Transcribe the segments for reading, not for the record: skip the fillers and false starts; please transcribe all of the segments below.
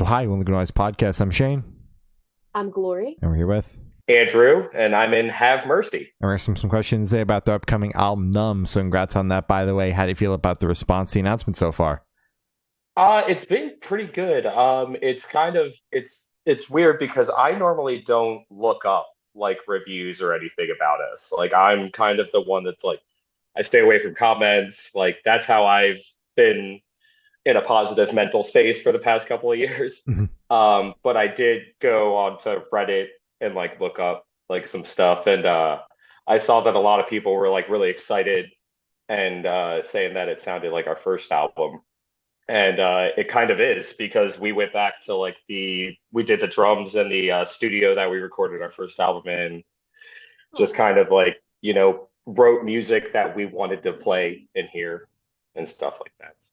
So hi, welcome to Noise Podcast. I'm Shane. I'm Glory. And we're here with Andrew, and I'm in Have Mercy. And we're going to some questions today about the upcoming album NUMB. So congrats on that, by the way. How do you feel about the response to the announcement so far? It's been pretty good. It's weird because I normally don't look up like reviews or anything about us. Like I'm kind of the one that's like I stay away from comments. Like that's how I've been in a positive mental space for the past couple of years. Mhm. But I did go onto Reddit and like look up like some stuff, and I saw that a lot of people were like really excited and saying that it sounded like our first album. And it kind of is because we went back to like we did the drums in the studio that we recorded our first album in, just kind of like, wrote music that we wanted to play in here and stuff like that. So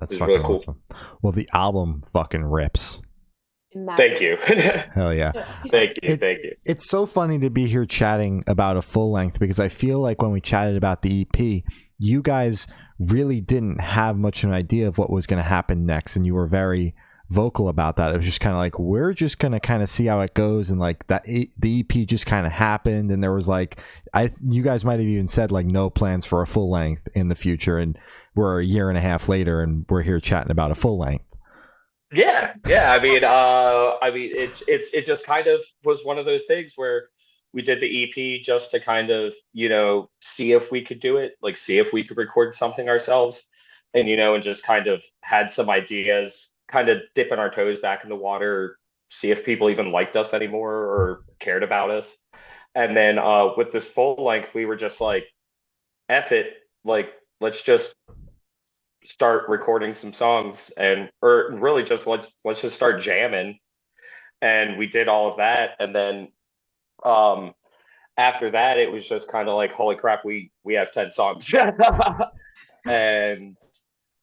That's it's fucking really cool. awesome. Well, the album fucking rips. Thank you. Hell yeah. Thank you. It's so funny to be here chatting about a full length because I feel like when we chatted about the EP, you guys really didn't have much of an idea of what was going to happen next, and you were very vocal about that. It was just kind of like, we're just going to kind of see how it goes, and like that the EP just kind of happened, and there was like you guys might have even said like no plans for a full length in the future, and we're a year and a half later and we're here chatting about a full length. Yeah. It just kind of was one of those things where we did the EP just to kind of, see if we could do it, like see if we could record something ourselves, and just kind of had some ideas, kind of dipping our toes back in the water, see if people even liked us anymore or cared about us. And then with this full length, we were just like, F it, like let's just start recording some songs, and or really just let's just start jamming. And we did all of that, and then um after that it was just kind of like, holy crap, we have 10 songs. And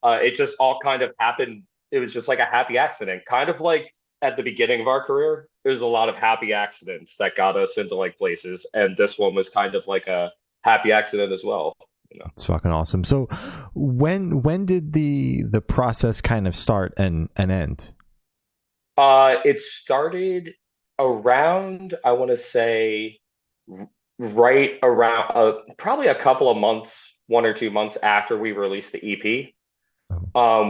it just all kind of happened. It was just like a happy accident, kind of like at the beginning of our career there's a lot of happy accidents that got us into like places, and this one was kind of like a happy accident as well. It's fucking awesome. So when did the process kind of start and end? It started around, I want to say, right around probably a couple of months, 1 or 2 months after we released the EP.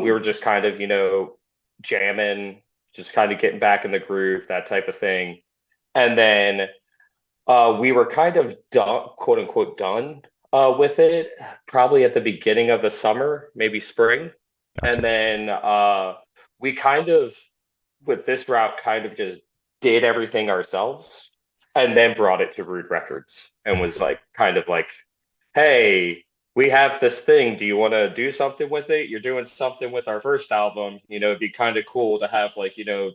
We were just kind of, jamming, just kind of getting back in the groove, that type of thing. And then we were kind of done, quote unquote, done with it, probably at the beginning of the summer, maybe spring. Gotcha. And then we kind of, with this route, kind of just did everything ourselves, and then brought it to Rude Records and was like, kind of like, hey, we have this thing. Do you want to do something with it? You're doing something with our first album. It'd be kind of cool to have like, the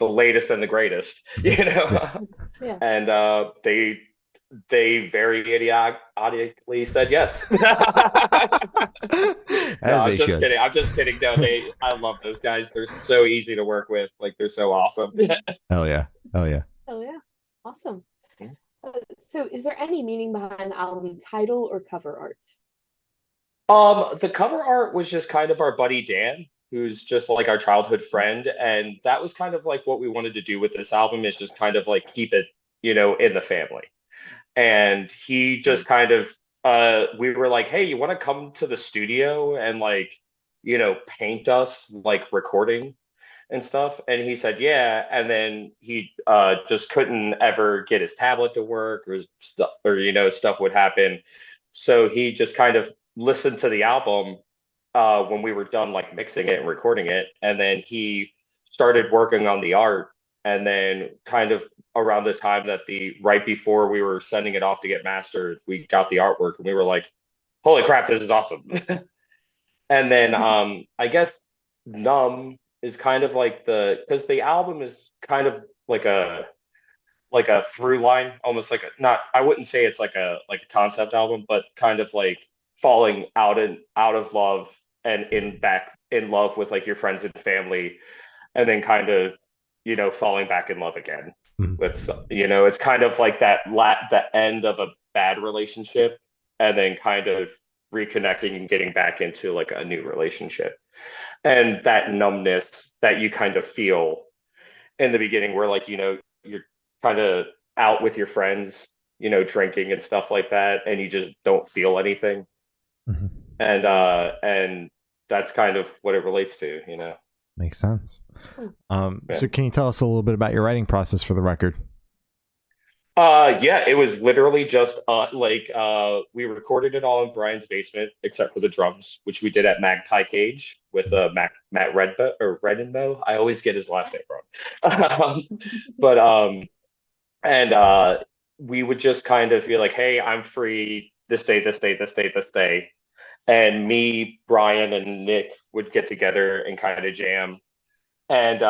latest and the greatest, Yeah. And they very idiotically said yes. No, As they I'm just should. kidding. I'm just kidding. No, I love those guys. They're so easy to work with. Like they're so awesome. Hell yeah. Oh yeah. Awesome. So is there any meaning behind the album title or cover art? The cover art was just kind of our buddy Dan, who's just like our childhood friend, and that was kind of like what we wanted to do with this album, is just kind of like keep it, in the family. And he just kind of we were like, hey, you want to come to the studio and like, paint us like recording and stuff? And he said yeah. And then he just couldn't ever get his tablet to work, or stuff, or stuff would happen. So he just kind of listened to the album when we were done like mixing it and recording it, and then he started working on the art. And then kind of around the time that right before we were sending it off to get mastered, we got the artwork and we were like, holy crap, this is awesome. And then I guess NUMB is kind of like because the album is kind of like a through line, almost like not, I wouldn't say it's like a concept album, but kind of like falling out of love and back in love with like your friends and family, and then kind of falling back in love again. It's it's kind of like the end of a bad relationship, and then kind of reconnecting and getting back into like a new relationship. And that numbness that you kind of feel in the beginning where like, you're kind of out with your friends, drinking and stuff like that, and you just don't feel anything. Mhm. And that's kind of what it relates to. Makes sense. Yeah. So can you tell us a little bit about your writing process for the record? Yeah, it was literally just we recorded it all in Brian's basement except for the drums, which we did at Magpie Cage with Matt Redbo or Redenbo. I always get his last name wrong. But and we would just kind of be like, hey, I'm free this day, this day, this day, this day. And me, Brian, and Nick would get together and kind of jam and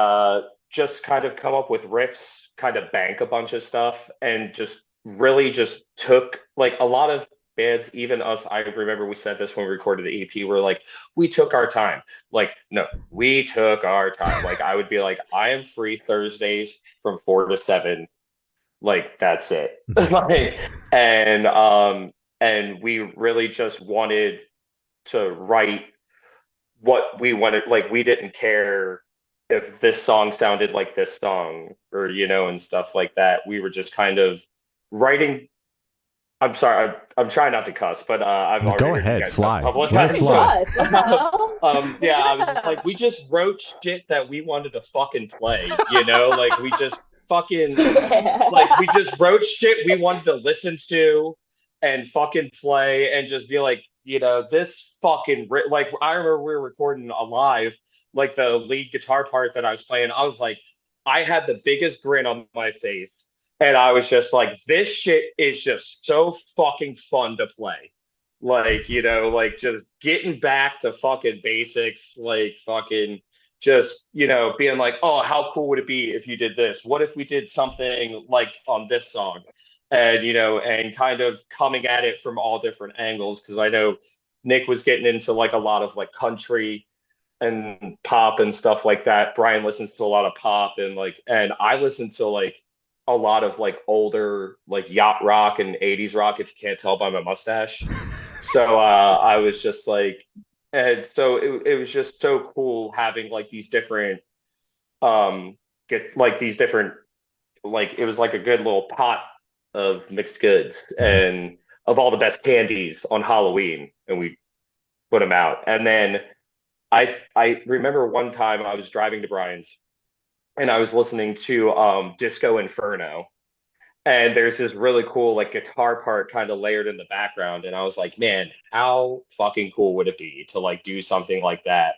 just kind of come up with riffs, kind of bank a bunch of stuff, and just really just took like a lot of bands, even us. I remember we said this when we recorded the EP. We're like, we took our time. Like, no, we took our time. Like, I would be like, I am free Thursdays from 4 to 7. Like, that's it. Like, and we really just wanted to write what we wanted. Like, we didn't care if this song sounded like this song or and stuff like that. We were just kind of writing. I'm sorry, I'm trying not to cuss, but I've already Go heard ahead, you guys fly. cuss a couple of Let times. it fly. Yeah, I was just like, we just wrote shit that we wanted to fucking play, like we just fucking like we just wrote shit we wanted to listen to and fucking play and just be like, this fucking like I remember we were recording a live, like the lead guitar part that I was playing. I was like, I had the biggest grin on my face. And I was just like, this shit is just so fucking fun to play. Like, like just getting back to fucking basics, like fucking just, being like, oh, how cool would it be if you did this? What if we did something like on this song? And, and kind of coming at it from all different angles. Cause I know Nick was getting into like a lot of like country and pop and stuff like that. Brian listens to a lot of pop and I listen to like a lot of like older like yacht rock and 80s rock, if you can't tell by my mustache. So I was just like, and so it was just so cool having like these different get like these different, like it was like a good little pot of mixed goods and of all the best candies on Halloween, and we put them out. And then I remember one time I was driving to Brian's and I was listening to Disco Inferno, and there's this really cool like guitar part kind of layered in the background, and I was like, man, how fucking cool would it be to like do something like that?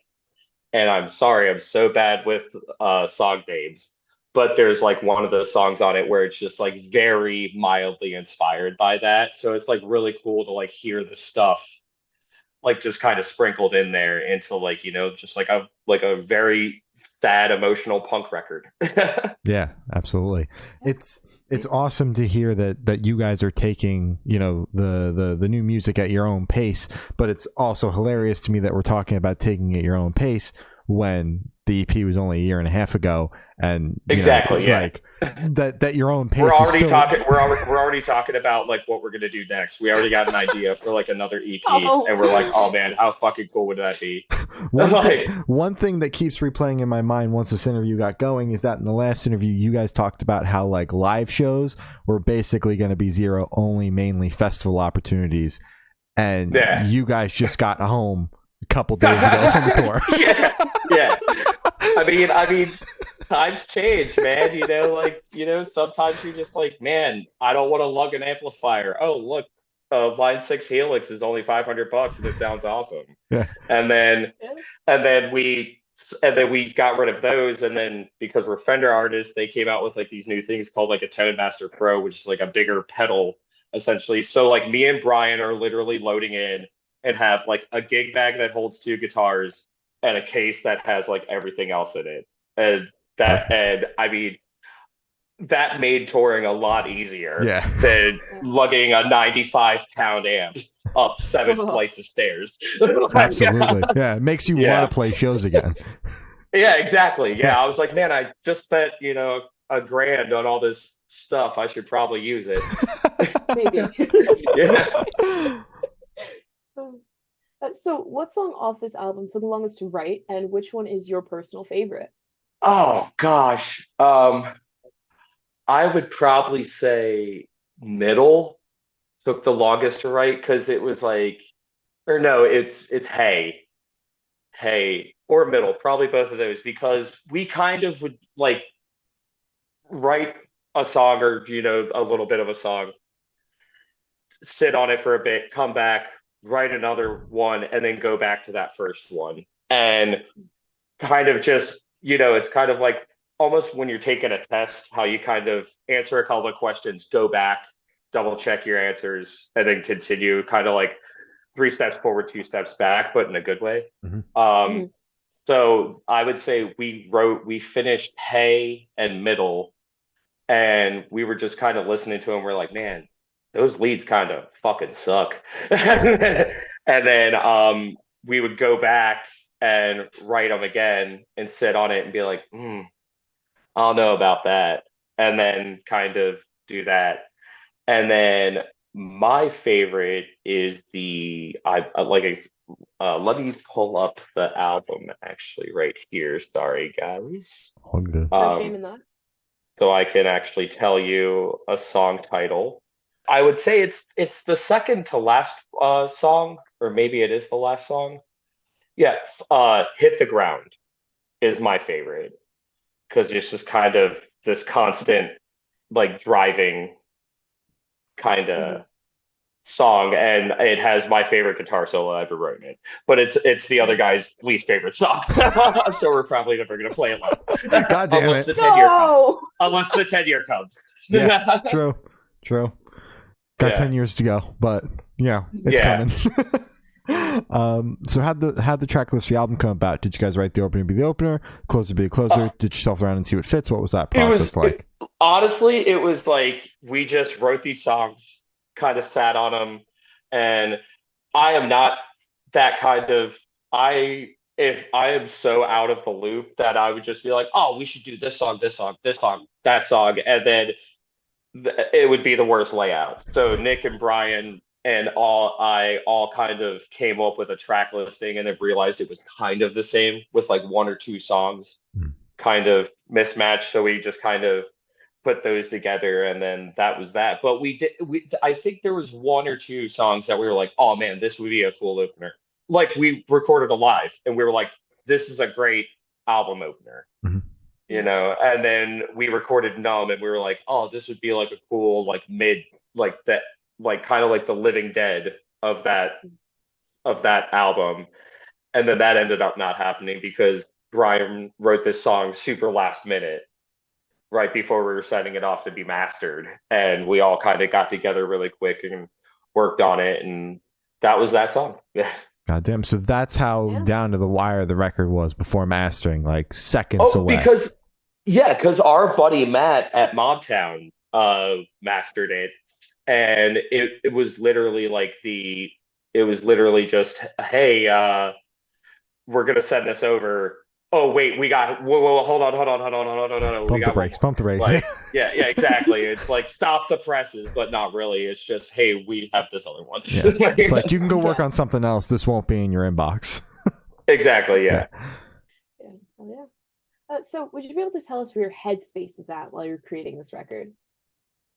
And I'm sorry, I'm so bad with song names, but there's like one of those songs on it where it's just like very mildly inspired by that, so it's like really cool to like hear the stuff like just kind of sprinkled in there into like just like a very sad emotional punk record. Yeah, absolutely. It's awesome to hear that you guys are taking the new music at your own pace, but it's also hilarious to me that we're talking about taking it at your own pace when the EP was only a year and a half ago, and exactly, yeah, like that your own pace. We're already talking about like what we're gonna do next. We already got an idea for like another EP, and we're like, oh man, how fucking cool would that be? One thing that keeps replaying in my mind once this interview got going is that in the last interview, you guys talked about how like live shows were basically going to be zero, only mainly festival opportunities, and you guys just got home a couple days ago from a tour. yeah. I mean, times change, man. Sometimes you're just like, man, I don't want to lug an amplifier. Oh, look, Line 6 Helix is only $500 and it sounds awesome. Yeah. And then we got rid of those, and then because we're Fender artists, they came out with like these new things called like a Tone Master Pro, which is like a bigger pedal essentially. So like me and Brian are literally loading in and have like a gig bag that holds 2 guitars and a case that has like everything else in it. And I mean, that made touring a lot easier than lugging a 95-pound amp up 7 flights of stairs. Absolutely. Yeah, it makes you want to play shows again. Yeah, exactly. Yeah, I was like, man, I just spent, $1,000 on all this stuff. I should probably use it. Maybe. Yeah. So what song off this album took the longest to write, and which one is your personal favorite? Oh gosh. I would probably say Middle took the longest to write because it was like, or no, it's Hey, or Middle, probably both of those because we kind of would like write a song or a little bit of a song, sit on it for a bit, come back, write another one, and then go back to that first one. And kind of just, it's kind of like almost when you're taking a test, how you kind of answer a couple of questions, go back, double check your answers, and then continue kind of like 3 steps forward, 2 steps back, but in a good way. Mm-hmm. Um, so I would say we finished Hey and Middle, and we were just kind of listening to them. We're like, man, those leads kind of fucking suck. And then we would go back and write them again and sit on it and be like, I don't know about that. And then kind of do that. And then my favorite is let me pull up the album actually right here. Sorry, guys. All good. No shame in that. So I can actually tell you a song title. I would say it's the second to last song, or maybe it is the last song. Yes, Hit the Ground is my favorite because it's just kind of this constant like driving kind of song, and it has my favorite guitar solo I ever wrote in it. But it's the other guy's least favorite song, so we're probably never gonna play it live. God damn unless it. the 10 year comes. No! Unless the 10 year comes. Yeah, true. Got Yeah. 10 years to go, but yeah, it's Yeah. coming. So how'd the track list for the album come about? Did you guys write the opener be the opener, closer be the closer? Did you shuffle around and see what fits? What was that process like? Honestly, it was like we just wrote these songs, kind of sat on them, and I am not that kind of if I am so out of the loop that I would just be like, oh, we should do this song, this song, this song, that song, and then it would be the worst layout. So Nick and Brian and I all kind of came up with a track listing and then realized it was kind of the same with like one or two songs kind of mismatched. So we just kind of put those together and then that was that. But I think there was one or two songs that we were like, oh man, this would be a cool opener. Like we recorded a live and we were like, this is a great album opener. Mm-hmm. And then we recorded Numb and we were like, oh, this would be like a cool like mid like that like kind of like the Living Dead of that album. And then that ended up not happening because Brian wrote this song super last minute right before we were setting it off to be mastered, and we all kind of got together really quick and worked on it, and that was that song. Yeah. God damn. So that's how down to the wire the record was before mastering, like seconds away. Because our buddy Matt at Mobtown mastered it, and it was literally just, hey, we're gonna send this over. Oh wait, we got whoa, hold on. Pump the brakes. Like, yeah, exactly. It's like stop the presses, but not really. It's just, hey, we have this other one. Yeah. It's like you can go work on something else. This won't be in your inbox. Exactly. Yeah. So would you be able to tell us where your headspace is at while you're creating this record?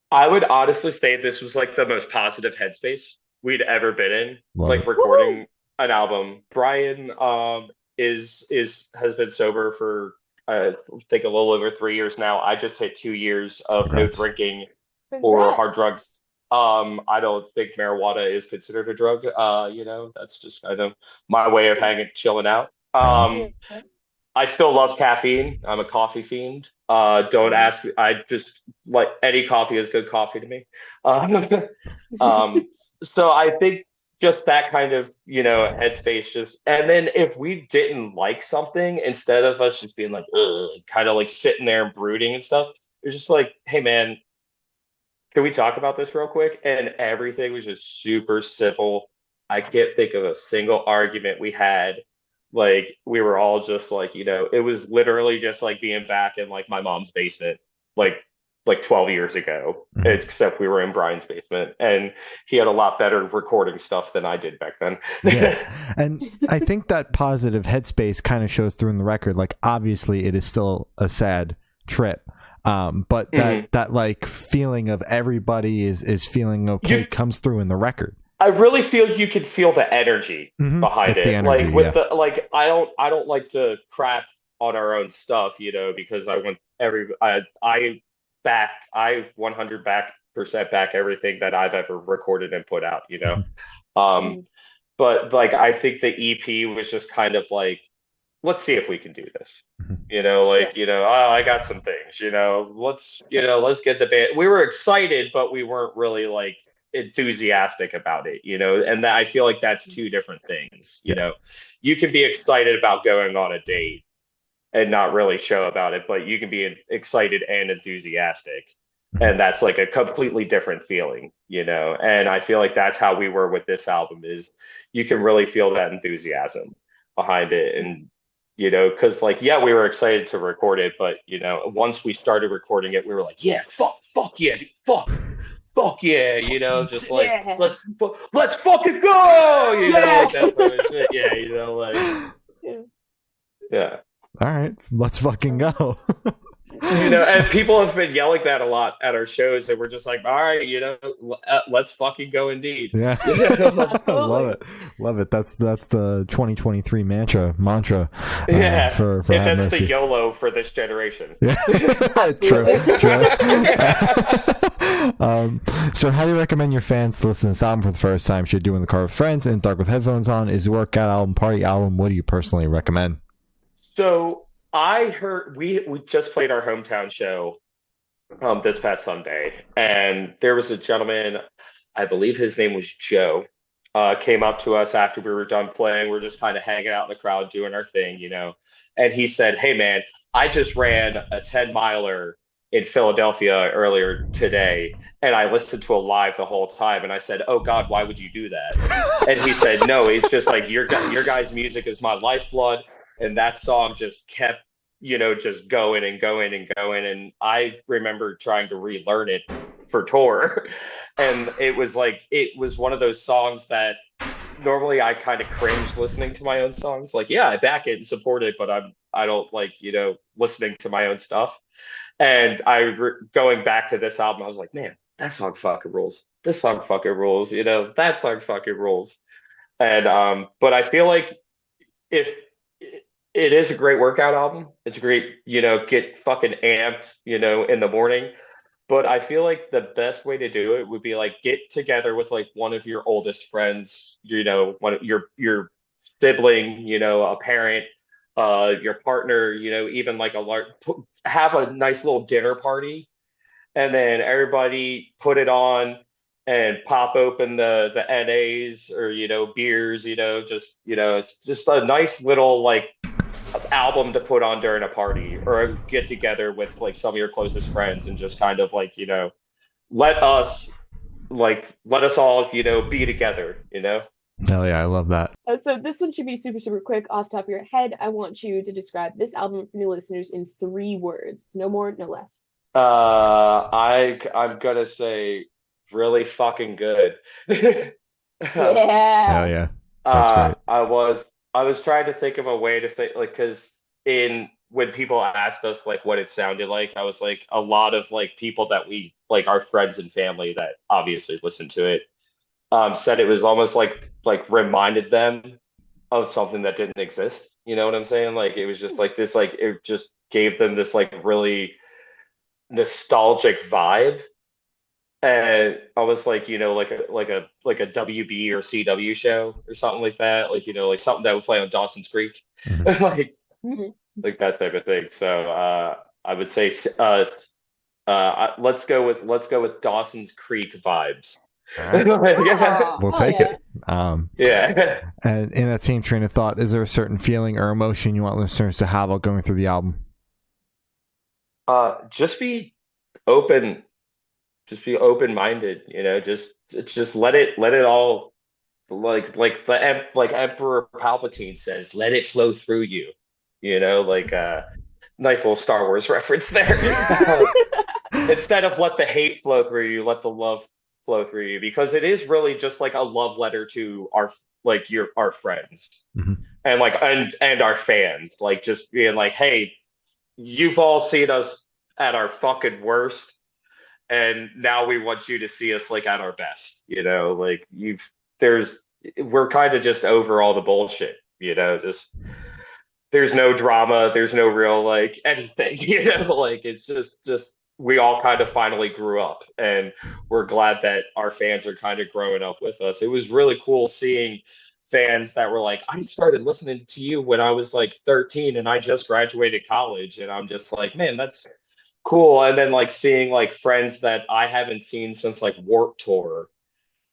I would honestly say this was like the most positive headspace we'd ever been in, like recording an album. Brian has been sober for I think a little over 3 years now. I just hit 2 years of no drinking or hard drugs. I don't think marijuana is considered a drug. That's just kind of my way of chilling out. I still love caffeine. I'm a coffee fiend. Don't ask me. I just like any coffee is good coffee to me. So I think just that kind of, headspace just, and then if we didn't like something, instead of us just being like, kind of like sitting there and brooding and stuff, it was just like, hey man, can we talk about this real quick? And everything was just super civil. I can't think of a single argument we had. Like we were all just like, it was literally just like being back in like my mom's basement, like like 12 years ago, except we were in Brian's basement and he had a lot better recording stuff than I did back then. Yeah. And I think that positive headspace kind of shows through in the record. Like, obviously it is still a sad trip. But that like feeling of everybody is feeling okay comes through in the record. I really feel you could feel the energy behind it's it. The energy, like with the like I don't like to crap on our own stuff, because I want I 100% back everything that I've ever recorded and put out, But like I think the EP was just kind of like, let's see if we can do this. I got some things, let's get the band. We were excited, but we weren't really like enthusiastic about it, and I feel like that's two different things. You can be excited about going on a date and not really show about it, but you can be excited and enthusiastic, and that's like a completely different feeling, and I feel like that's how we were with this album. Is you can really feel that enthusiasm behind it. And because like, yeah, we were excited to record it, but once we started recording it, we were like, yeah, fuck yeah, dude, fuck yeah, just like let's fucking go, like that sort of shit. Yeah. All right, let's fucking go. And people have been yelling that a lot at our shows, and we're just like, all right, let's fucking go indeed. Yeah. Love it. That's the 2023 mantra. Yeah. For that's Mercy. The YOLO for this generation. Yeah. True. So how do you recommend your fans to listen to this album for the first time? Should do in the car with friends, in the dark with headphones on? Is it a workout album, party album? What do you personally recommend? So I heard we just played our hometown show this past Sunday, and there was a gentleman, I believe his name was Joe, came up to us after we were done playing. We're just kind of hanging out in the crowd doing our thing, and he said, hey man, I just ran a 10-miler in Philadelphia earlier today, and I listened to a live the whole time, and I said, oh God, why would you do that? And he said, no, it's just like your guys' music is my lifeblood. And that song just kept, just going and going and going. And I remember trying to relearn it for tour. And it was one of those songs that normally I kind of cringe listening to my own songs. Like, yeah, I back it and support it, but I don't like, listening to my own stuff. And going back to this album, I was like, man, that song fucking rules. This song fucking rules. That song fucking rules. And, but I feel like it is a great workout album. It's a great, get fucking amped, in the morning. But I feel like the best way to do it would be like get together with like one of your oldest friends, one of your sibling, a parent, your partner, even like have a nice little dinner party, and then everybody put it on and pop open the NAs or beers, it's just a nice little like album to put on during a party or a get together with like some of your closest friends, and just kind of like let us all be together. Hell yeah, I love that. So this one should be super, super quick. Off the top of your head, I want you to describe this album for new listeners in 3 words. No more, no less. I'm gonna say really fucking good. Yeah. Hell yeah. That's great. I was trying to think of a way to say, like, because when people asked us like what it sounded like, I was like, a lot of like people that we like, our friends and family that obviously listened to it, said it was almost like reminded them of something that didn't exist. You know what I'm saying? Like it was just like this, like it just gave them this like really nostalgic vibe. And I was like, like a WB or CW show or something like that, like like something that would play on Dawson's Creek, like that type of thing. So I would say let's go with Dawson's Creek vibes. Right. We'll take it. Yeah. And in that same train of thought, is there a certain feeling or emotion you want listeners to have while going through the album? Just be open. Just be open-minded, just let it all, like Emperor Palpatine says, let it flow through you, like nice little Star Wars reference there. Instead of let the hate flow through you, let the love flow through you, because it is really just like a love letter to our friends Mhm. and and our fans, like just being like, hey, you've all seen us at our fucking worst, and now we want you to see us like at our best. Like there's we're kind of just over all the bullshit. Just there's no drama, there's no real like anything. Like it's just we all kind of finally grew up, and we're glad that our fans are kind of growing up with us. It was really cool seeing fans that were like, I started listening to you when I was like 13 and I just graduated college, and I'm just like, man, that's cool. And then like seeing like friends that I haven't seen since like Warped Tour,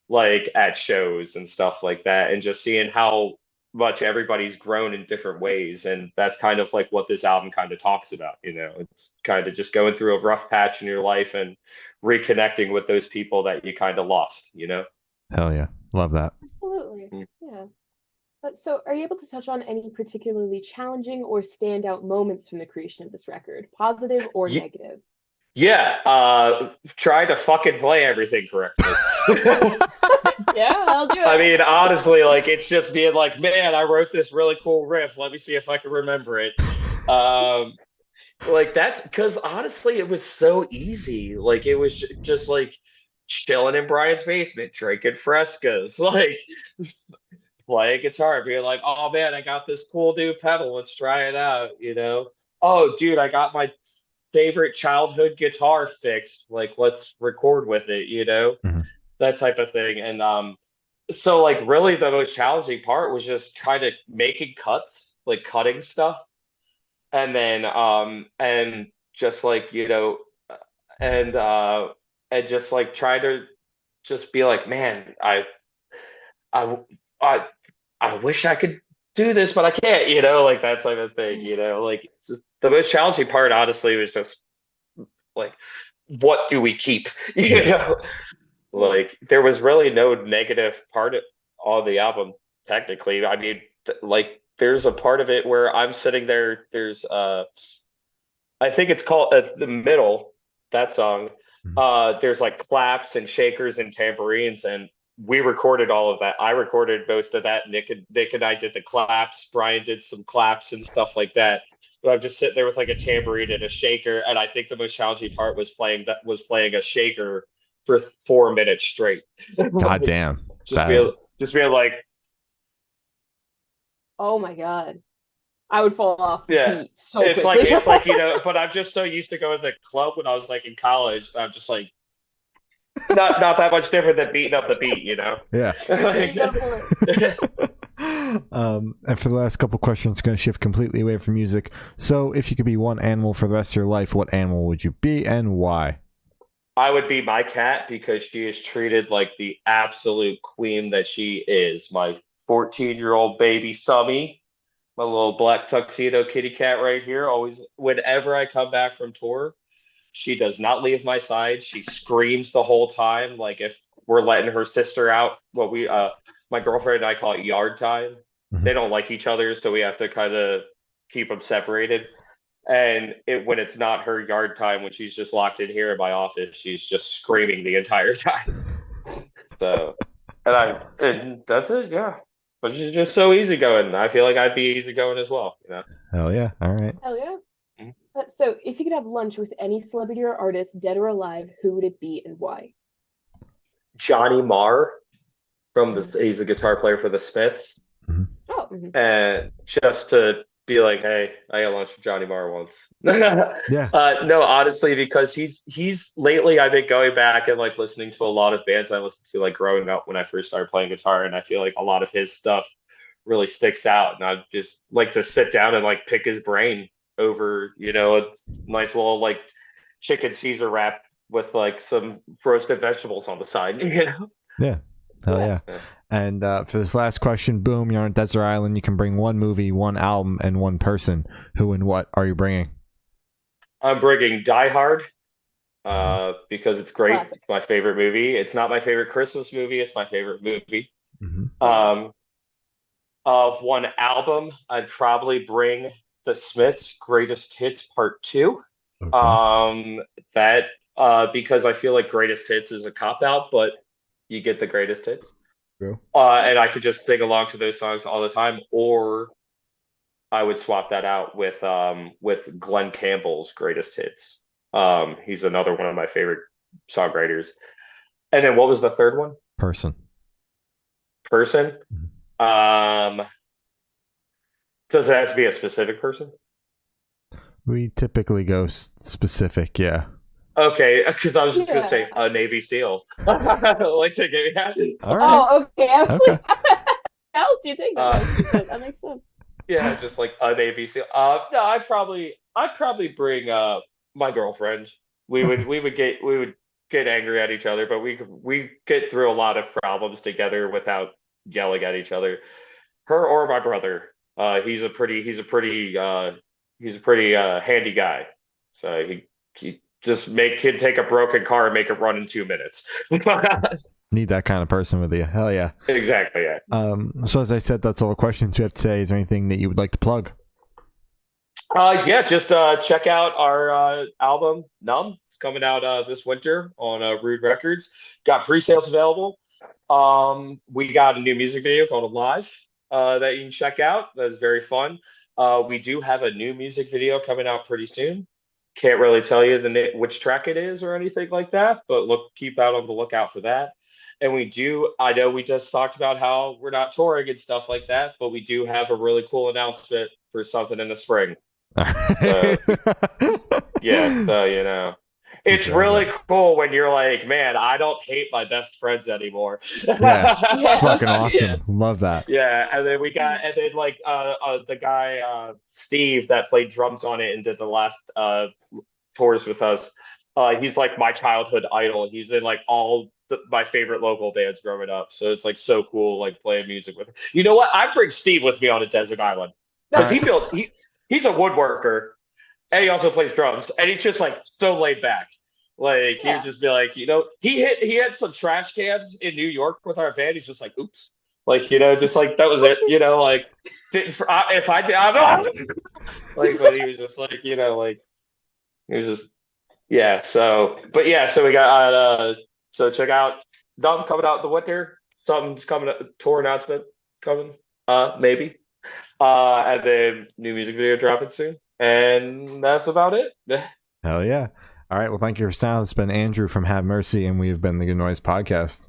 like at shows and stuff like that, and just seeing how much everybody's grown in different ways. And that's kind of like what this album kind of talks about. It's kind of just going through a rough patch in your life and reconnecting with those people that you kind of lost. Hell yeah. Love that. Absolutely. Mm. Yeah. But so, are you able to touch on any particularly challenging or standout moments from the creation of this record, positive or negative? Yeah, try to fucking play everything correctly. Yeah, I'll do it. I mean, honestly, like it's just being like, man, I wrote this really cool riff. Let me see if I can remember it. Like that's because honestly, it was so easy. Like it was just like chilling in Brian's basement, drinking frescas, like playing guitar, being like, oh man, I got this cool new pedal. Let's try it out. Oh, dude, I got my favorite childhood guitar fixed. Like, let's record with it. Mhm. That type of thing. And so like really the most challenging part was just kind of making cuts, like cutting stuff. And then and just like, and and just like try to just be like, man, I I I wish I could do this, but I can't, like that type of thing. Like just the most challenging part honestly was just like, what do we keep? you know Like there was really no negative part on the album, technically. I mean, like there's a part of it where I'm sitting there. There's I think it's called the middle, that song. There's like claps and shakers and tambourines, and we recorded all of that. I recorded most of that. Nick and I did the claps. Brian did some claps and stuff like that. But I'm just sitting there with like a tambourine and a shaker, and I think the most challenging part was playing a shaker for 4 minutes straight. God damn. Just being like, Oh my god. I would fall off the yeah. beat so It's quickly. like but I'm just so used to going to the club when I was like in college. I'm just like not that much different than beating up the beat. Yeah. There you go for it. And for the last couple questions, going to shift completely away from music. So, if you could be one animal for the rest of your life, what animal would you be and why? I would be my cat because she is treated like the absolute queen that she is. My 14-year-old baby Summy, my little black tuxedo kitty cat right here. Always, whenever I come back from tour, she does not leave my side. She screams the whole time. Like if we're letting her sister out, my girlfriend and I call it yard time. Mhm. They don't like each other, so we have to kind of keep them separated. And when it's not her yard time, when she's just locked in here in my office, she's just screaming the entire time. So, and that's it, yeah. But she's just so easygoing. I feel like I'd be easygoing as well. Hell yeah. All right. Hell yeah. Mhm. So, if you could have lunch with any celebrity or artist, dead or alive, who would it be and why? Johnny Marr he's a guitar player for the Smiths. Oh, And just to be like, hey, I got lunch with Johnny Marr once. Yeah. No, honestly, because he's lately I've been going back and like listening to a lot of bands I listened to like growing up when I first started playing guitar, and I feel like a lot of his stuff really sticks out, and I'd just like to sit down and like pick his brain over, a nice little like chicken Caesar wrap with like some roasted vegetables on the side. Yeah. Hell yeah. Yeah. And for this last question, boom, you're on a desert island. You can bring one movie, one album, and one person. Who and what are you bringing? I'm bringing Die Hard because it's great. classic. It's my favorite movie. It's not my favorite Christmas movie. It's my favorite movie. Mm-hmm. Of one album, I'd probably bring The Smiths' Greatest Hits Part 2. Okay. That because I feel like greatest hits is a cop out, but you get the greatest hits. True. And I could just sing along to those songs all the time, or I would swap that out with Glenn Campbell's greatest hits. He's another one of my favorite songwriters. And then what was the third one? Person. Person. Mhm. Does it have to be a specific person? We typically go specific, yeah. Okay, because I was just gonna Yeah. say a Navy SEAL. Like to get All right. Oh, okay. I was Okay. like, how else do you take that? That makes sense. yeah, just like a Navy SEAL. No, I'd probably bring my girlfriend. We would get angry at each other, but we get through a lot of problems together without yelling at each other. Her or my brother. He's a pretty handy guy. So he just can take a broken car and make it run in 2 minutes. Need that kind of person with you. Hell yeah. Exactly, yeah. So as I said, that's all the questions we have today. Is there anything that you would like to plug? Yeah, just check out our album NUMB. It's coming out this winter on Rude Records. Got pre-sales available. We got a new music video called Alive that you can check out. That's very fun. We do have a new music video coming out pretty soon. Can't really tell you which track it is or anything like that, but keep out on the lookout for that. And I know we just talked about how we're not touring and stuff like that, but we do have a really cool announcement for something in the spring. Yeah, so it's really cool when you're like, man, I don't hate my best friends anymore. Yeah, it's fucking awesome. Yeah. Love that. Yeah, and then like the guy Steve that played drums on it and did the last tours with us. He's like my childhood idol. He's in like all my favorite local bands growing up. So it's like so cool, like playing music with him. You know what? I bring Steve with me on a desert island because he's a woodworker and he also plays drums and he's just like so laid back. Like he would just be like, he had some trash cans in New York with our van. He's just like, oops, like just like that was it. Like if I did, I don't know. Like, but he was just like, like he was just So we got so check out Dumb coming out in the winter. Something's coming, a tour announcement coming, maybe. And then new music video dropping soon. And that's about it. Hell yeah. All right. Well, thank you for sound. It's been Andrew from Have Mercy, and we've been the Good Noise Podcast.